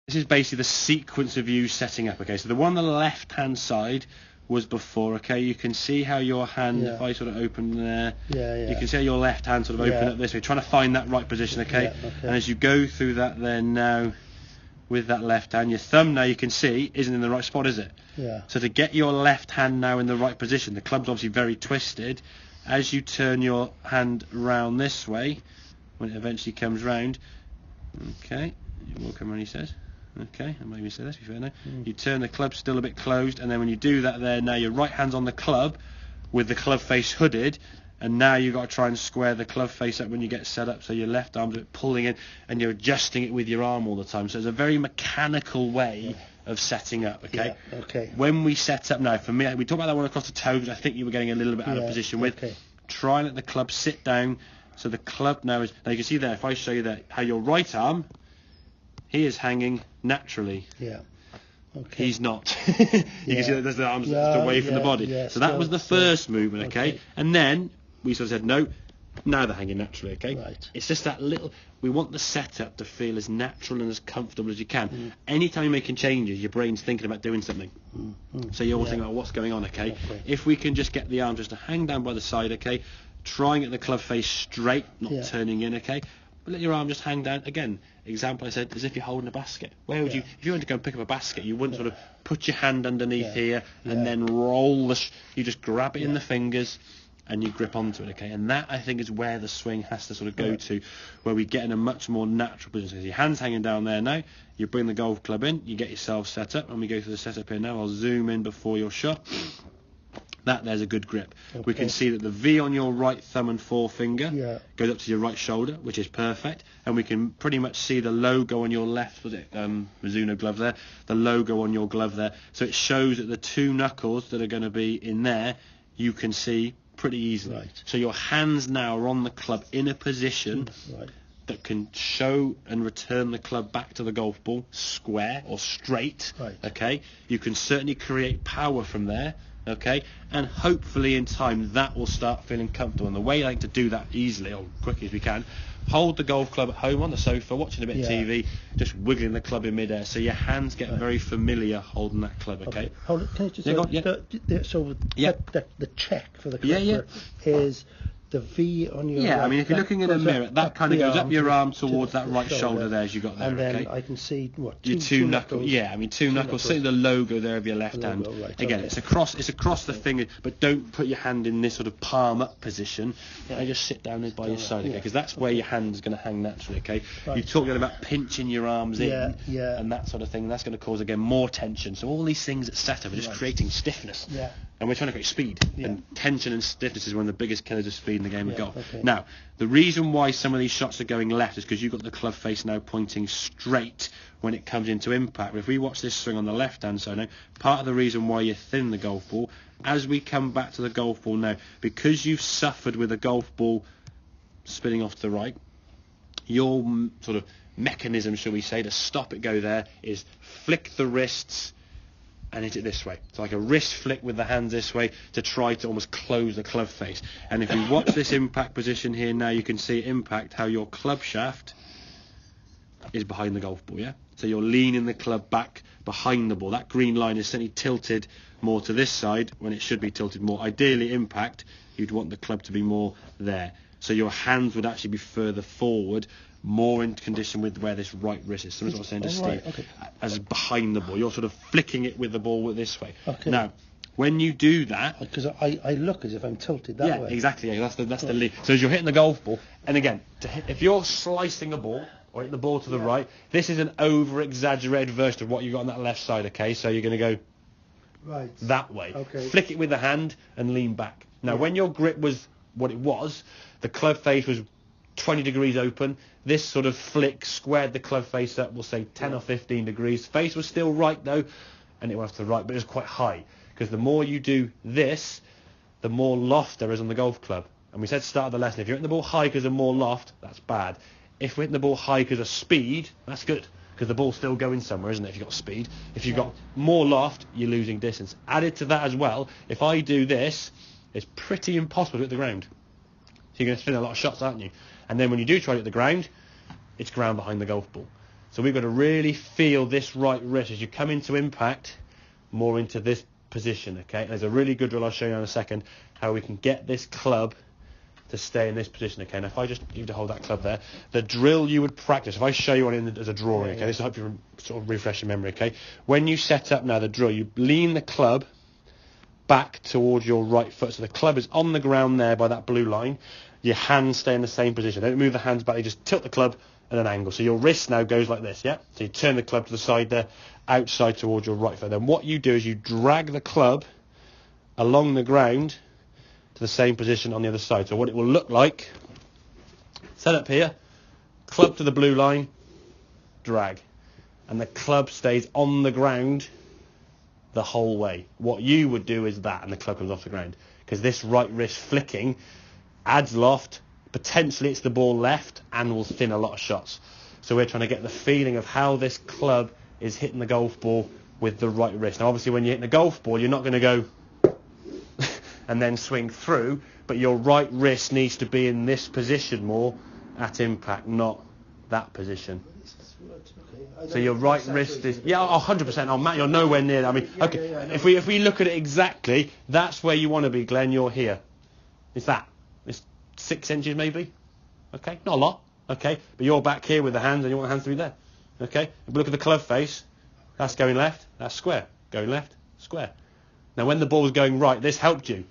This is basically the sequence of you setting up, okay? So the one on the left-hand side was before, okay? You can see how your hand, if I sort of open there, you can see how your left hand sort of open up this way, trying to find that right position, okay? And as you go through that there now, with that left hand, your thumb now you can see isn't in the right spot, is it? So to get your left hand now in the right position, the club's obviously very twisted. As you turn your hand round this way, when it eventually comes round, okay, it will come around, he says. Okay, I might even say this before now. You turn the club still a bit closed, and then when you do that there, now your right hand's on the club with the club face hooded, and now you've got to try and square the club face up when you get set up, so your left arm's a bit pulling in, and you're adjusting it with your arm all the time. So it's a very mechanical way of setting up, okay? When we set up now, for me, we talked about that one across the toes, which I think you were getting a little bit out of position with. Try and let the club sit down, so the club now is, now you can see there, if I show you that, how your right arm, he is hanging naturally. He's not. You can see that there's the arms just away from the body. So that was the first movement, okay? And then we sort of said, no, now they're hanging naturally, okay? It's just that little, we want the setup to feel as natural and as comfortable as you can. Anytime you're making changes, your brain's thinking about doing something. So you're all thinking about what's going on, okay? If we can just get the arms just to hang down by the side, okay? Try and get the club face straight, not turning in, okay? Let your arm just hang down. Again, example I said, as if you're holding a basket. Where would you, if you went to go and pick up a basket, you wouldn't sort of put your hand underneath here and then roll the, you just grab it in the fingers and you grip onto it, okay? And that, I think, is where the swing has to sort of go to, where we get in a much more natural position. So your hand's hanging down there now, you bring the golf club in, you get yourself set up, and we go through the setup here now. I'll zoom in before your shot. That there's a good grip. We can see that the V on your right thumb and forefinger goes up to your right shoulder, which is perfect, and we can pretty much see the logo on your left, was it Mizuno glove there, the logo on your glove there, so it shows that the two knuckles that are going to be in there you can see pretty easily. So your hands now are on the club in a position that can show and return the club back to the golf ball square or straight, okay? You can certainly create power from there, okay, and hopefully in time that will start feeling comfortable. And the way I like to do that easily or quickly as we can, hold the golf club at home on the sofa, watching a bit of TV, just wiggling the club in midair, so your hands get very familiar holding that club, okay? Hold it. Can I just so the check for the club is the V on your right, I mean, if you're looking in a mirror, that kind of goes up your arm towards that right shoulder there, as you got there, and then I can see what your two knuckles. I mean, two knuckles. See the logo there of your left hand. Again, it's across the finger, but don't put your hand in this sort of palm up position. Just sit down by your side, okay? Because that's where your hand's going to hang naturally, okay? You talked about pinching your arms in and that sort of thing. That's going to cause again more tension. So all these things at setup are just creating stiffness. And we're trying to create speed, and tension and stiffness is one of the biggest killers of speed in the game of golf. Now, the reason why some of these shots are going left is because you've got the club face now pointing straight when it comes into impact. But if we watch this swing on the left-hand side now, part of the reason why you thin the golf ball, as we come back to the golf ball now, because you've suffered with a golf ball spinning off to the right, your sort of mechanism, shall we say, to stop it go there is flick the wrists and hit it this way. It's like a wrist flick with the hands this way to try to almost close the club face. And if we watch this impact position here now, you can see impact how your club shaft is behind the golf ball, So you're leaning the club back behind the ball. That green line is certainly tilted more to this side when it should be tilted more. Ideally, impact, you'd want the club to be more there. So your hands would actually be further forward, more in condition with where this right wrist is. So that's what I'm saying to Steve. As behind the ball. You're sort of flicking it with the ball this way. Now, when you do that... Because I look as if I'm tilted that way. Yeah, exactly. That's the lead. So as you're hitting the golf ball, and again, if you're slicing a ball, or hitting the ball to the right, this is an over-exaggerated version of what you got on that left side, okay? So you're going to go that way. Flick it with the hand and lean back. Now, when your grip was what it was, the club face was 20 degrees open. This sort of flick squared the club face up, we'll say 10 or 15 degrees. Face was still right though, and it went off to the right, but it was quite high, because the more you do this, the more loft there is on the golf club. And we said at the start of the lesson, if you're hitting the ball high because of more loft, that's bad. If we're hitting the ball high because of speed, that's good, because the ball's still going somewhere, isn't it, if you've got speed. If you've got more loft, you're losing distance. Added to that as well, if I do this, it's pretty impossible to hit the ground. So you're going to spin a lot of shots, aren't you? And then when you do try to hit the ground, it's ground behind the golf ball. So we've got to really feel this right wrist as you come into impact, more into this position, okay? There's a really good drill I'll show you in a second, how we can get this club to stay in this position, okay? Now if I just you to hold that club there, the drill you would practice, if I show you one as a drawing, okay, this will help you sort of refresh your memory, okay? When you set up now the drill, you lean the club back towards your right foot, so the club is on the ground there by that blue line, your hands stay in the same position, don't move the hands back, you just tilt the club at an angle, so your wrist now goes like this, yeah? So you turn the club to the side there, outside towards your right foot, then what you do is you drag the club along the ground to the same position on the other side. So what it will look like, set up here, club to the blue line, drag, and the club stays on the ground the whole way. What you would do is that, and the club comes off the ground, because this right wrist flicking adds loft, potentially it's the ball left, and will thin a lot of shots. So we're trying to get the feeling of how this club is hitting the golf ball with the right wrist. Now obviously when you're hitting the golf ball, you're not going to go and then swing through, but your right wrist needs to be in this position more at impact, not that position. So your right wrist is 100%. Oh, Matt, you're nowhere near. I mean, okay. If we look at it exactly, that's where you want to be, Glenn. You're here. It's that. It's 6 inches maybe. Okay, not a lot. Okay, but you're back here with the hands, and you want the hands to be there. Okay. If we look at the club face, that's going left. That's square. Going left, square. Now when the ball's going right, this helped you.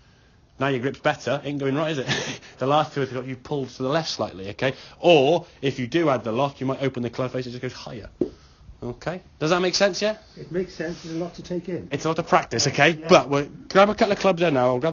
Now your grip's better, ain't going right, is it? The last two have got you pulled to the left slightly, okay? Or, if you do add the loft, you might open the club face, it just goes higher. Okay? Does that make sense, yeah? It makes sense, there's a lot to take in. It's a lot of practice, okay? Yeah. But grab a couple of clubs there now, I'll grab